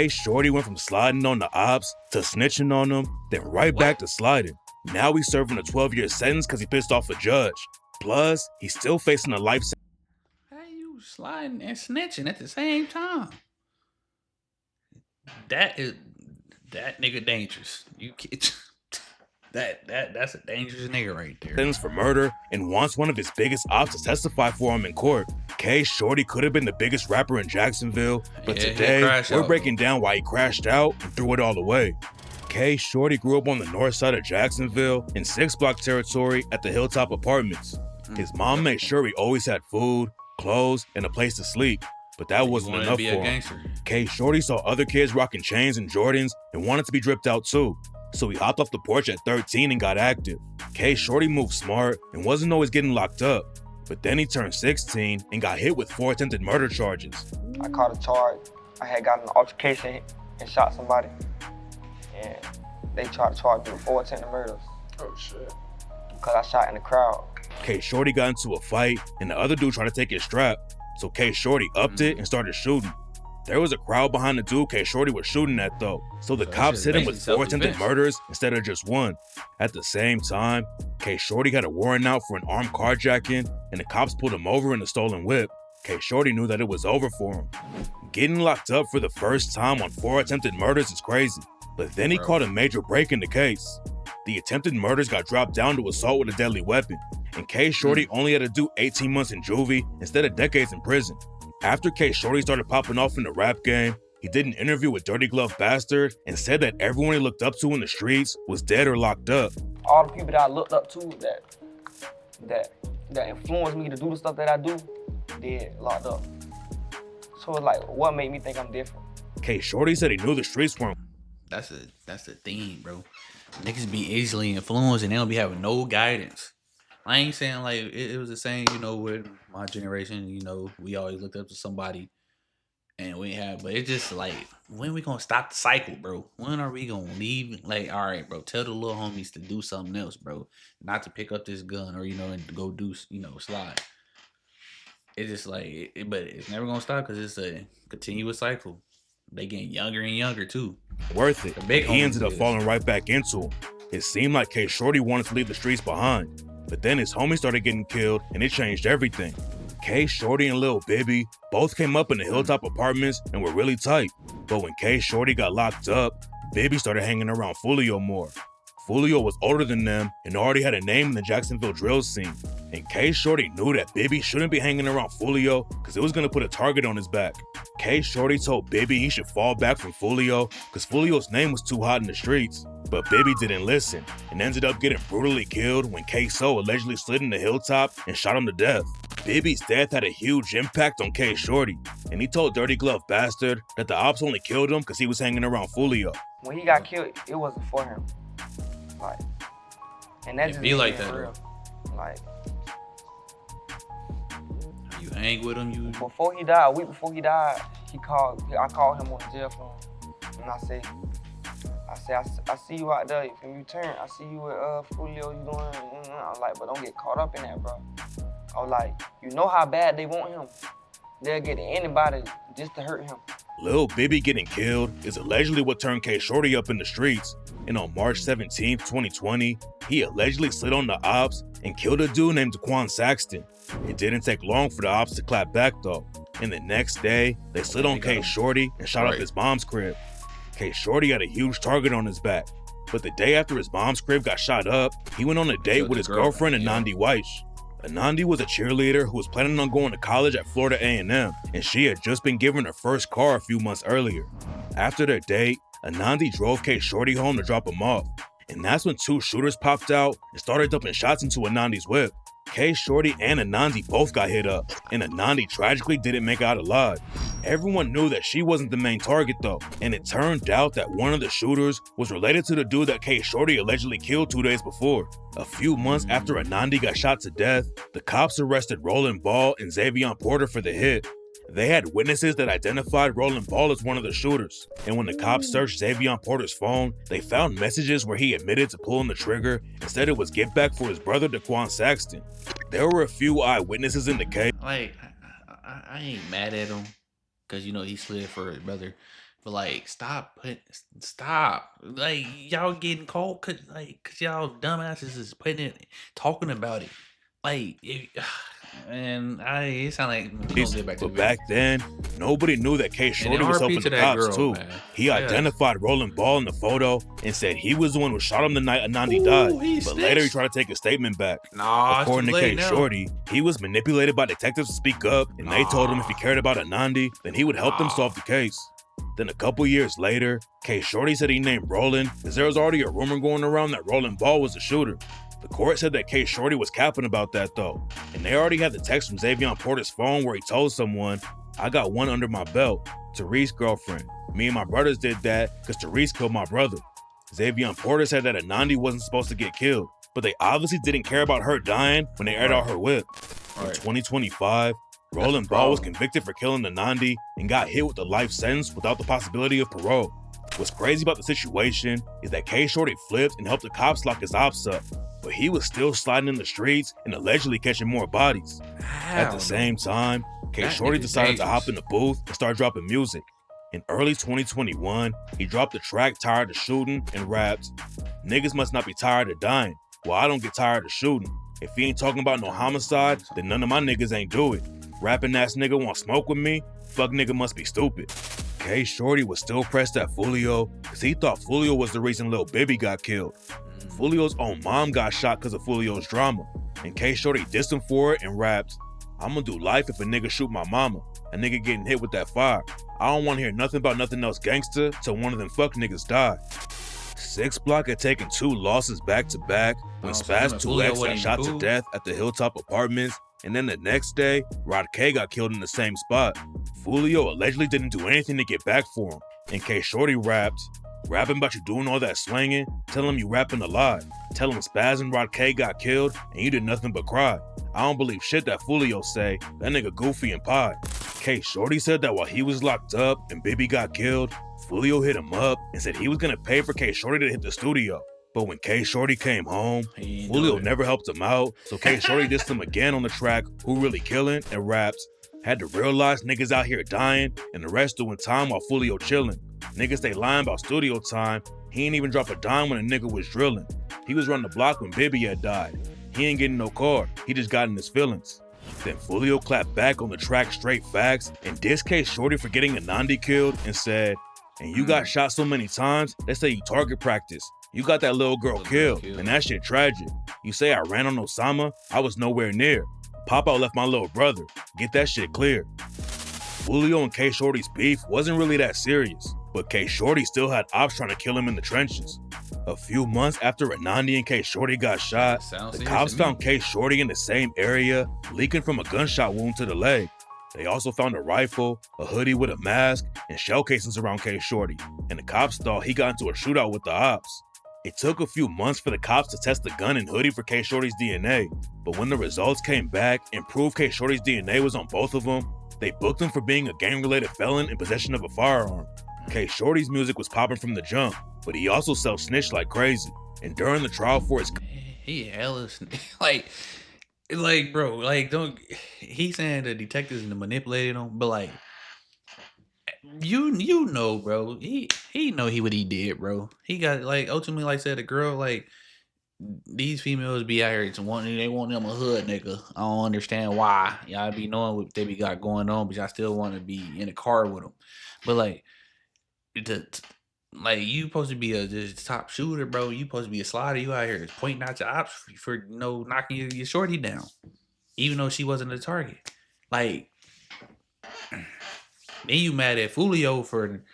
Shorty went from sliding on the ops to snitching on them, then right back to sliding. Now he's serving a 12-year sentence because he pissed off a judge. Plus, he's still facing a life sentence. How you sliding and snitching at the same time? That nigga dangerous. You can't. That's a dangerous nigga right there. Sentence for murder and wants one of his biggest ops to testify for him in court. Shorty could have been the biggest rapper in Jacksonville, but today we're breaking down why he crashed out and threw it all away. Shorty grew up on the north side of Jacksonville in 6-block territory at the Hilltop Apartments. His mom made sure he always had food, clothes, and a place to sleep, but that wasn't enough for him. Shorty saw other kids rocking chains and Jordans and wanted to be dripped out too. So he hopped off the porch at 13 and got active. Shorty moved smart and wasn't always getting locked up. But then he turned 16 and got hit with 4 attempted murder charges. I caught a charge. I had got in an altercation and shot somebody. And they tried to charge me with 4 attempted murders. Oh shit. Because I shot in the crowd. Shorty got into a fight and the other dude tried to take his strap. So Shorty upped it and started shooting. There was a crowd behind the dude Shorty was shooting at though, so the cops hit him with 4 attempted murders instead of just 1. At the same time, Shorty had a warrant out for an armed carjacking and the cops pulled him over in a stolen whip. Shorty knew that it was over for him. Getting locked up for the first time on 4 attempted murders is crazy, but then he caught a major break in the case. The attempted murders got dropped down to assault with a deadly weapon, and Shorty only had to do 18 months in juvie instead of decades in prison. After Shorty started popping off in the rap game, he did an interview with Dirty Glove Bastard and said that everyone he looked up to in the streets was dead or locked up. All the people that I looked up to that influenced me to do the stuff that I do, dead, locked up. So it's like, what made me think I'm different? Shorty said he knew the streets weren't. That's the thing, bro. Niggas be easily influenced and they don't be having no guidance. I ain't saying like it was the same, with my generation, we always looked up to somebody and we had, but it's just like, when we gonna stop the cycle, bro? When are we gonna leave? Like, all right, bro, tell the little homies to do something else, bro. Not to pick up this gun or, and to go do, slide. It's just like, but it's never gonna stop because it's a continuous cycle. They getting younger and younger too. Worth it. He ended up falling right back into him. It seemed like Shorty wanted to leave the streets behind. But then his homie started getting killed and it changed everything. Shorty and Lil Bibby both came up in the Hilltop Apartments and were really tight. But when Shorty got locked up, Bibby started hanging around Fulio more. Fulio was older than them and already had a name in the Jacksonville drill scene. And Shorty knew that Bibby shouldn't be hanging around Fulio because it was going to put a target on his back. Shorty told Bibby he should fall back from Fulio because Fulio's name was too hot in the streets. But Bibby didn't listen and ended up getting brutally killed when K-So allegedly slid in the hilltop and shot him to death. Bibby's death had a huge impact on Shorty, and he told Dirty Glove Bastard that the ops only killed him because he was hanging around Fulio. When he got killed, it wasn't for him. Like, and that just be like that. Real. Like, you hang with him. Before he died, a week before he died, I called him on the jail phone, and I said, I see you out there. If you turn, I see you with Fulio. You doing? I was like, but don't get caught up in that, bro. I was like, you know how bad they want him. They'll get anybody just to hurt him. Lil Bibby getting killed is allegedly what turned Shorty up in the streets. And on March 17th, 2020, he allegedly slid on the ops and killed a dude named Daquan Saxton. It didn't take long for the ops to clap back though. And the next day, they slid on Shorty and shot up his mom's crib. Shorty had a huge target on his back. But the day after his mom's crib got shot up, he went on a date with his girlfriend, Anandi Weish. Anandi was a cheerleader who was planning on going to college at Florida A&M, and she had just been given her first car a few months earlier. After their date, Anandi drove Shorty home to drop him off, and that's when 2 shooters popped out and started dumping shots into Anandi's whip. Shorty and Anandi both got hit up, and Anandi tragically didn't make it out alive. Everyone knew that she wasn't the main target though, and it turned out that one of the shooters was related to the dude that Shorty allegedly killed 2 days before. A few months after Anandi got shot to death, the cops arrested Roland Ball and Xavion Porter for the hit. They had witnesses that identified Roland Ball as one of the shooters, and when the cops searched Xavion Porter's phone, they found messages where he admitted to pulling the trigger and said it was get back for his brother Daquan Saxton. There were a few eyewitnesses in the case. Like, I ain't mad at him because he slid for his brother. But like, stop. Like, y'all getting caught cause y'all dumbasses is talking about it. Like, and it sound like we gonna get back to the But back then, nobody knew that K Shorty was helping the cops too. man. He identified Rolling Ball in the photo and said he was the one who shot him the night Anandi died. But later he tried to take a statement back. Nah, according to K Shorty, he was manipulated by detectives to speak up, and they told him if he cared about Anandi, then he would help them solve the case. Then a couple years later, K Shorty said he named Roland because there was already a rumor going around that Rolling Ball was the shooter. The court said that K Shorty was capping about that though, and they already had the text from Xavier Porter's phone where he told someone, "I got one under my belt, Therese girlfriend. Me and my brothers did that because Therese killed my brother." Xavier Porter said that Anandi wasn't supposed to get killed, but they obviously didn't care about her dying when they aired out her whip. In 2025, Rolling Ball was convicted for killing Anandi and got hit with a life sentence without the possibility of parole. What's crazy about the situation is that K Shorty flipped and helped the cops lock his ops up, but he was still sliding in the streets and allegedly catching more bodies. At the same time, K Shorty decided to hop in the booth and start dropping music. In early 2021, he dropped the track Tired of Shooting and rapped, "Niggas must not be tired of dying. Well, I don't get tired of shooting. If he ain't talking about no homicide, then none of my niggas ain't do it. Rapping ass nigga want smoke with me? Fuck nigga must be stupid." K Shorty was still pressed at Fulio because he thought Fulio was the reason Lil Bibby got killed. Fulio's own mom got shot because of Fulio's drama, and K Shorty dissed him for it and rapped, "I'm gonna do life if a nigga shoot my mama. A nigga getting hit with that fire. I don't want to hear nothing about nothing else gangster till one of them fuck niggas die." 6 Block had taken 2 losses back to back when Spaz 2X got shot to death at the Hilltop Apartments, and then the next day, Rod K got killed in the same spot. Fulio allegedly didn't do anything to get back for him, and K Shorty rapped, "Rapping about you doing all that slanging? Tell him you rapping a lie. Tell him Spaz and Rod K got killed and you did nothing but cry. I don't believe shit that Fulio say. That nigga goofy and pie." K Shorty said that while he was locked up and Bibby got killed, Fulio hit him up and said he was gonna pay for K Shorty to hit the studio. But when K Shorty came home, Fulio never helped him out, so K Shorty dissed him again on the track Who Really Killin' and raps, "Had to realize niggas out here dying and the rest doing time while Fulio chillin'. Niggas stay lying about studio time. He ain't even drop a dime when a nigga was drilling. He was running the block when Bibby had died. He ain't getting no car, he just got in his feelings." Then Fulio clapped back on the track Straight Facts and dissed K Shorty for getting Anandi killed and said, "And you got shot so many times, they say you target practice. You got that little girl killed, and that shit tragic. You say I ran on Osama, I was nowhere near. Pop out left my little brother. Get that shit clear." Fulio and K Shorty's beef wasn't really that serious, but K Shorty still had Opps trying to kill him in the trenches. A few months after Anandi and K Shorty got shot, the cops found K Shorty in the same area, leaking from a gunshot wound to the leg. They also found a rifle, a hoodie with a mask, and shell casings around K Shorty, and the cops thought he got into a shootout with the Opps. It took a few months for the cops to test the gun and hoodie for K Shorty's DNA, but when the results came back and proved K Shorty's DNA was on both of them, they booked him for being a gang-related felon in possession of a firearm. K Shorty's music was popping from the jump, but he also self-snitched like crazy. And during the trial for his... He hella like, bro, like, don't... He's saying the detectives manipulated him, but like, you know, bro, he know what he did, bro. He got, like, ultimately, like said, the girl, like, these females be out here they want them a hood nigga. I don't understand why. Y'all be knowing what they be got going on, but y'all still want to be in a car with them. But like, like, you supposed to be a top shooter, bro. You supposed to be a slider. You out here pointing out your Opps for knocking your shorty down, even though she wasn't a target. Like, then you mad at Fulio for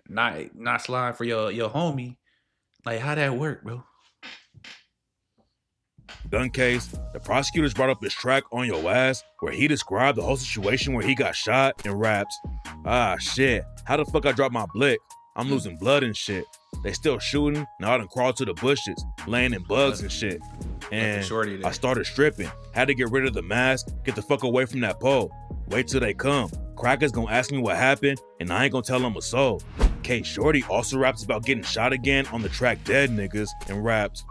not sliding for your homie. Like, how that work, bro? Gun case, the prosecutors brought up his track On Your Ass, where he described the whole situation where he got shot and raps, "Ah shit, how the fuck I dropped my blick? I'm losing blood and shit. They still shooting, now I done crawled to the bushes, laying in bugs and shit. And I started stripping, had to get rid of the mask, get the fuck away from that pole. Wait till they come. Crackers gonna ask me what happened, and I ain't gonna tell them a soul." K Shorty also raps about getting shot again on the track Dead Niggas and raps,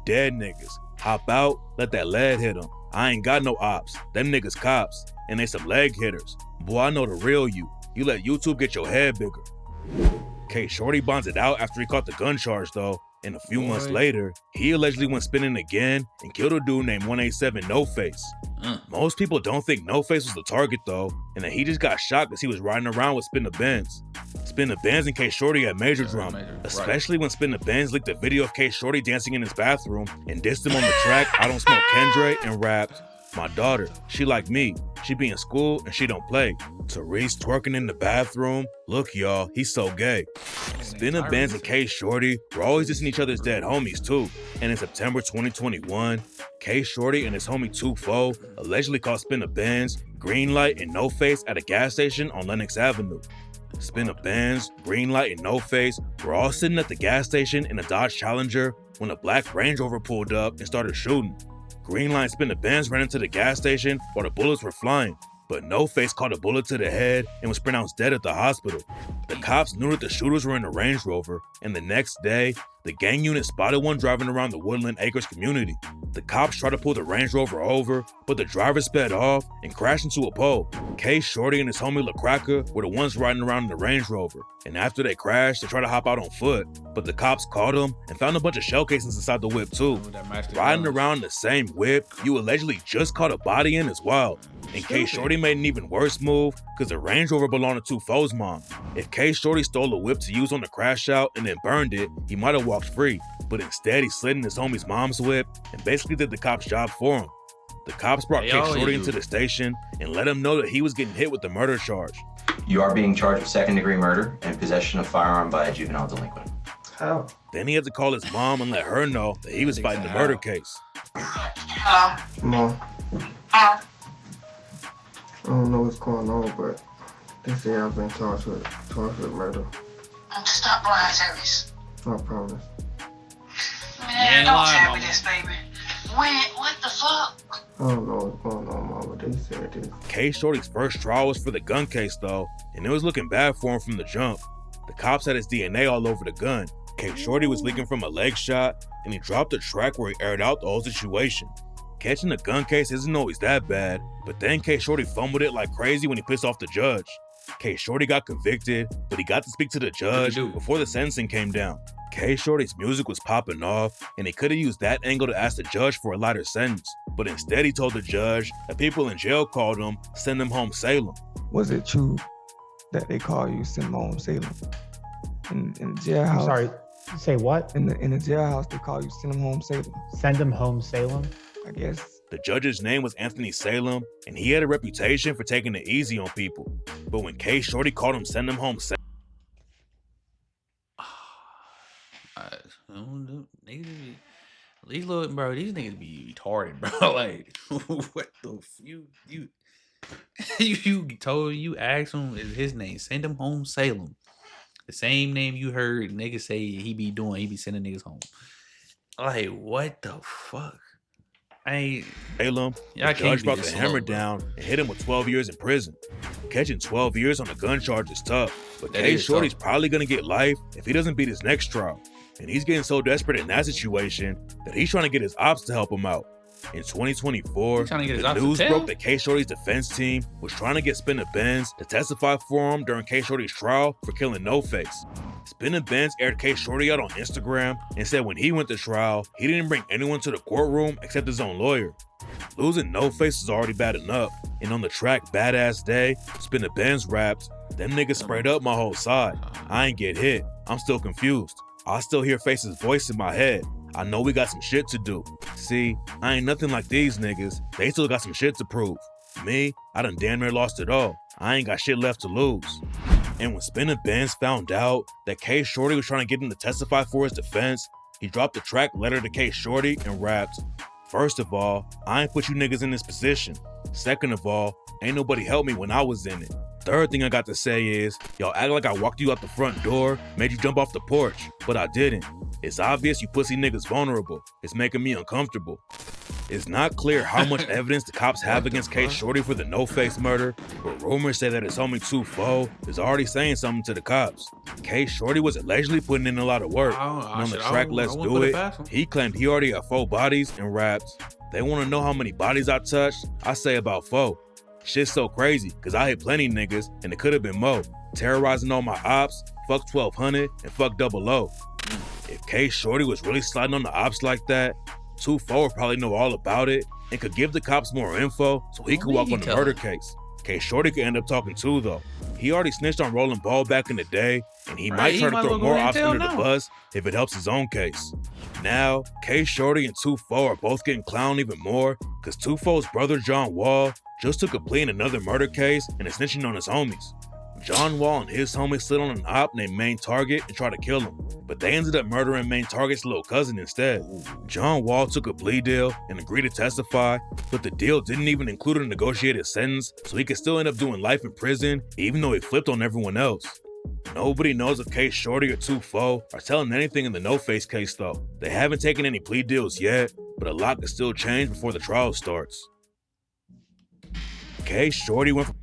"Dead niggas, hop out, let that lead hit them. I ain't got no ops, them niggas cops, and they some leg hitters. Boy, I know the real you. You let YouTube get your head bigger." K Shorty bonds it out after he caught the gun charge though, and a few months later, he allegedly went spinning again and killed a dude named 187 No Face. Most people don't think No Face was the target though, and that he just got shot because he was riding around with Spin the Benz. Spin the Benz and K Shorty had major drama, especially when Spin the Benz leaked a video of K Shorty dancing in his bathroom and dissed him on the track I Don't Smoke Kendra and rapped, "My daughter, she like me. She be in school and she don't play." Therese twerking in the bathroom. Look, y'all, he's so gay. Spin the Benz and K Shorty were always dissing each other's dead homies too. And in September 2021, K Shorty and his homie 2-4 allegedly caught Spin the Benz, Greenlight, and No Face at a gas station on Lenox Avenue. Spin the Benz, Greenlight, and No Face were all sitting at the gas station in a Dodge Challenger when a black Range Rover pulled up and started shooting. Greenlight and Spin the Benz ran into the gas station while the bullets were flying, but No Face caught a bullet to the head and was pronounced dead at the hospital. The cops knew that the shooters were in the Range Rover, and the next day, the gang unit spotted one driving around the Woodland Acres community. The cops tried to pull the Range Rover over, but the driver sped off and crashed into a pole. K Shorty and his homie LaCracker were the ones riding around in the Range Rover, and after they crashed, they tried to hop out on foot, but the cops caught them and found a bunch of shell casings inside the whip too. Riding around the same whip you allegedly just caught a body in is wild. And K Shorty made an even worse move because the Range Rover belonged to 2-4's mom. If K Shorty stole a whip to use on the crash out and then burned it, he might have walked free, but instead he slid in his homie's mom's whip and basically did the cop's job for him. The cops brought K Shorty into the station and let him know that he was getting hit with the murder charge. You are being charged with second-degree murder and possession of firearm by a juvenile delinquent. How? Then he had to call his mom and let her know that he was fighting the murder case. Mom. I don't know what's going on, but they say I've been charged with murder. Stop lying, Travis. I promise. Man, don't tell me this, baby. What the fuck? I don't know what's going on, Mom, but they said this. K Shorty's first trial was for the gun case though, and it was looking bad for him from the jump. The cops had his DNA all over the gun. K Shorty was leaking from a leg shot, and he dropped a track where he aired out the whole situation. Catching the gun case isn't always that bad, but then K Shorty fumbled it like crazy when he pissed off the judge. K Shorty got convicted, but he got to speak to the judge before the sentencing came down. K Shorty's music was popping off, and he could have used that angle to ask the judge for a lighter sentence, but instead he told the judge that people in jail called him Send Him Home Salem. Was it true that they call you Send Him Home Salem? In the jailhouse. I'm sorry, say what? In the jailhouse, they call you Send Him Home Salem. Send him home, Salem? I guess. The judge's name was Anthony Salem, and he had a reputation for taking it easy on people. But when K Shorty called him Send Him Home Salem, these niggas be retarded, bro. Like, what the you asked him is his name. Send Him Home Salem. The same name you heard niggas say he be sending niggas home. Like, what the fuck? Salem, the judge brought the hammer down and hit him with 12 years in prison. Catching 12 years on a gun charge is tough, but K Shorty's probably gonna get life if he doesn't beat his next trial. And he's getting so desperate in that situation that he's trying to get his ops to help him out. In 2024, the news broke that K Shorty's defense team was trying to get Spin the Benz to testify for him during K Shorty's trial for killing No Face. Spin the Benz aired K Shorty out on Instagram and said when he went to trial, he didn't bring anyone to the courtroom except his own lawyer. Losing No Face was already bad enough, and on the track Badass Day, Spin the Benz rapped, "Them niggas sprayed up my whole side. I ain't get hit. I'm still confused. I still hear Face's voice in my head. I know we got some shit to do. See, I ain't nothing like these niggas. They still got some shit to prove. Me, I done damn near lost it all. I ain't got shit left to lose." And when Spin the Benz found out that K Shorty was trying to get him to testify for his defense, he dropped the track Letter to K Shorty and rapped, "First of all, I ain't put you niggas in this position. Second of all, ain't nobody helped me when I was in it. Third thing I got to say is, y'all act like I walked you out the front door, made you jump off the porch, but I didn't. It's obvious you pussy niggas vulnerable. It's making me uncomfortable." It's not clear how much evidence the cops have against K Shorty for the No Face murder, but rumors say that his homie 2-4 is already saying something to the cops. K Shorty was allegedly putting in a lot of work, and on the track Let's Do It, he claimed he already had 4 bodies and raps, "They want to know how many bodies I touched? I say about 4. Shit's so crazy, cause I hit plenty niggas, and it could have been more. terrorizing all my ops, fuck 1200, and fuck 00. If K Shorty was really sliding on the ops like that, 2-4 would probably know all about it and could give the cops more info so he could walk on the murder case. K Shorty could end up talking too though. He already snitched on Rolling Ball back in the day, and he might try to throw more ops under the bus if it helps his own case. Now, K Shorty and 2-4 are both getting clowned even more because 2-4's brother John Wall just took a plea in another murder case and is snitching on his homies. John Wall and his homies slid on an op named Main Target and tried to kill him, but they ended up murdering Main Target's little cousin instead. John Wall took a plea deal and agreed to testify, but the deal didn't even include a negotiated sentence, so he could still end up doing life in prison, even though he flipped on everyone else. Nobody knows if K Shorty or 2-4 are telling anything in the No Face case though. They haven't taken any plea deals yet, but a lot could still change before the trial starts. K Shorty went from